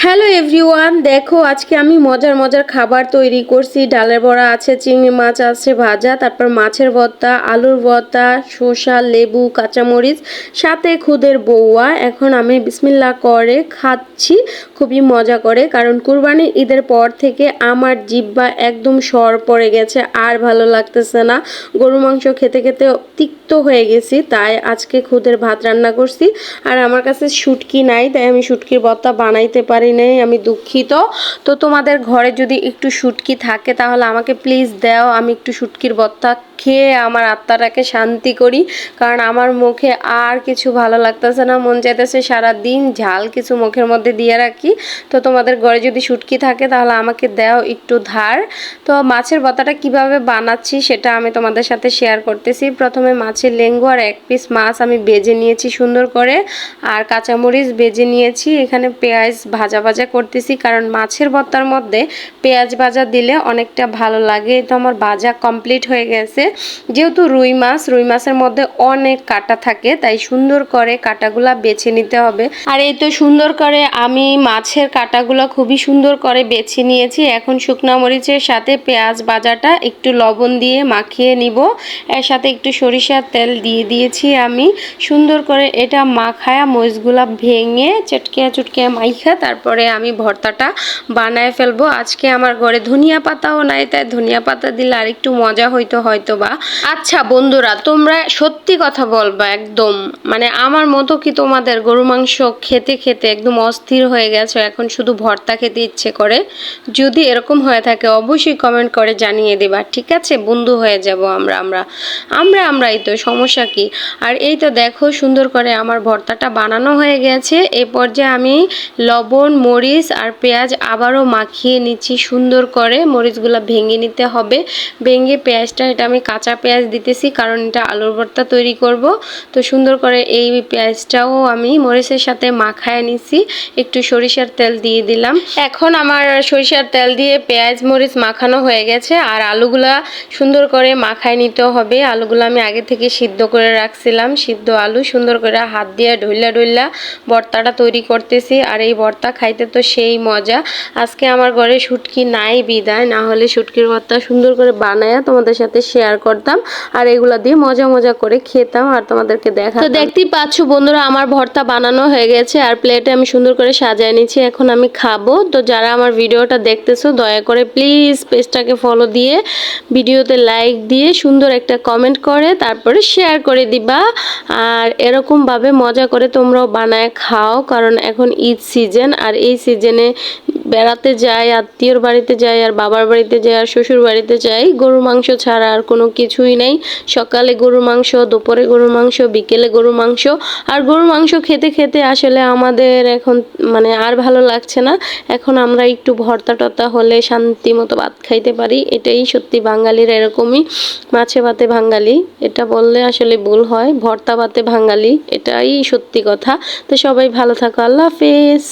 Hello everyone, দেখো আজকে আমি মজার মজার খাবার তৈরি করছি। ডালের বড়া আছে, চিংড়ি মাছ আছে ভাজা, তারপর মাছের ভর্তা, আলুর ভর্তা, শসা, লেবু, কাঁচামরিচ, সাথে খুদের বউয়া। এখন আমি বিসমিল্লাহ করে খাচ্ছি খুবই মজা করে, কারণ কুরবানির ঈদের পর থেকে আমার জিহ্বা একদম সর পড়ে গেছে, আর ভালো লাগতেছে না। গরু মাংস খেতে খেতে তিক্ত হয়ে গেছি, তাই আজকে খুদের ভাত রান্না করছি। আর আমার কাছে শুটকি নাই, তাই আমি শুটকির ভর্তা বানাইতে পারি নাই, আমি দুঃখিত। তো তোমাদের ঘরে যদি একটু শুটকি থাকে তাহলে আমাকে প্লিজ দাও, আমি একটু শুটকির ভর্তা খেয়ে আমার আত্মাটাকে শান্তি করি, কারণ আমার মুখে আর কিছু ভালো লাগতেছে না। মন চাইতেছে সারাদিন ঝাল কিছু মুখের মধ্যে দিয়ে রাখি। তো তোমাদের ঘরে যদি শুটকি থাকে তাহলে আমাকে দাও একটু ধার। তো মাছের ভর্তাটা কিভাবে বানাচ্ছি সেটা আমি তোমাদের সাথে শেয়ার করতেছি। প্রথমে মাছের লেঙ্গু আর এক পিস মাছ আমি ভেজে নিয়েছি সুন্দর করে, আর কাঁচামরিচ ভেজে নিয়েছি। এখানে পেঁয়াজ ভাজা ভাজা করতেছি, কারণ মাছের ভর্তার মধ্যে পেঁয়াজ ভাজা দিলে অনেকটা ভালো লাগে। তো আমার ভাজা কমপ্লিট হয়ে গেছে। যেহেতু রুই মাছের মধ্যে অনেক কাঁটা থাকে, তাই সুন্দর করে কাঁটাগুলা বেছে নিতে হবে। আর এই তো সুন্দর করে আমি মাছের কাঁটাগুলো খুবই সুন্দর করে বেছে নিয়েছি। এখন শুকনা মরিচের সাথে পেঁয়াজ ভাজাটা একটু লবণ দিয়ে মাখিয়ে নিব, এর সাথে একটু সরিষার তেল দিয়ে দিয়েছি আমি। সুন্দর করে এটা মাখায়া মরিচগুলা ভেঙে চটকিয়া মাইখা তারপরে আমি ভর্তাটা বানায় ফেলবো। আজকে আমার ঘরে ধনিয়া পাতাও নাই, তাই ধনিয়া পাতা দিলে আর একটু মজা হইতো হয়তো বা। আচ্ছা বন্ধুরা, তোমরা সত্যি কথা বলবা, একদম মানে আমার মতো কি তোমাদের গরু মাংস খেতে খেতে একদম অস্থির হয়ে গেছে, এখন শুধু ভর্তা খেতে ইচ্ছে করে? যদি এরকম হয়ে থাকে অবশ্যই কমেন্ট করে জানিয়ে দেবা, ঠিক আছে? বন্ধু হয়ে যাব আমরাই তো, সমস্যা কি? আর এই তো দেখো সুন্দর করে আমার ভর্তাটা বানানো হয়ে গেছে। এই পর্যায়ে আমি লবণ, মরিচ আর পেঁয়াজ আবারও মাখিয়ে নিচ্ছি সুন্দর করে। মরিচগুলো ভেঙে নিতে হবে, ভেঙে পেঁয়াজটা, এটা আমি কাঁচা পেঁয়াজ দিতেছি কারণ এটা আলুর ভর্তা তৈরি করব। তো সুন্দর করে এই পেঁয়াজটাও আমি মরিচের সাথে মাখায় নিছি, একটু সরিষার তেল দিয়ে দিলাম। এখন আমার সরিষার তেল দিয়ে পেঁয়াজ মরিচ মাখানো হয়ে গেছে, আর আলুগুলা সুন্দর করে মাখায় নিতে হবে। আলুগুলো আমি আগে থেকে সিদ্ধ করে রাখছিলাম, সিদ্ধ আলু সুন্দর করে হাত দিয়ে ঢইলা ভর্তাটা তৈরি করতেছি। আর এই ভর্তা খাইতে তো সেই মজা। আজকে আমার ঘরে শুটকি নাই বিদায়, না হলে শুটকির ভর্তা সুন্দর করে বানায়া তোমাদের সাথে শেয়ার করতাম, আর এগুলা দিয়ে মজা করে খেতাম আর তোমাদেরকে দেখাতাম। তো দেখতেই পাচ্ছ বন্ধুরা, আমার ভর্তা বানানো হয়ে গেছে আর প্লেটে আমি সুন্দর করে সাজিয়ে নিচ্ছি। এখন আমি খাবো। তো যারা আমার ভিডিওটা দেখতেছো দয়া করে প্লিজ পেজটাকে ফলো দিয়ে, ভিডিওতে লাইক দিয়ে, সুন্দর একটা কমেন্ট করে তারপরে শেয়ার করে দিবা। আর এরকমভাবে মজা করে তোমরাও বানায় খাও, কারণ এখন ঈদ সিজন, আর এই সিজনে বেড়াতে যাই, আত্মীয়র বাড়িতে যাই, আর বাবার বাড়িতে যাই, আর শ্বশুর বাড়িতে যাই, গরুর মাংস ছাড়া আর কোনো কিছুই নেই। সকালে গরুর মাংস, দুপুরে গরুর মাংস, বিকেলে গরুর মাংস। আর গরুর মাংস খেতে খেতে আসলে আমাদের এখন মানে আর ভালো লাগছে না। এখন আমরা একটু ভর্তা টর্তা হলে শান্তি মতো ভাত খাইতে পারি, এটাই সত্যি বাঙালির এরকমই। মাছে ভাতে বাঙালি এটা বললে আসলে ভুল হয়, ভর্তা ভাতে বাঙালি, এটাই সত্যি কথা। তো সবাই ভালো থাকো, আল্লাহ হাফেজ।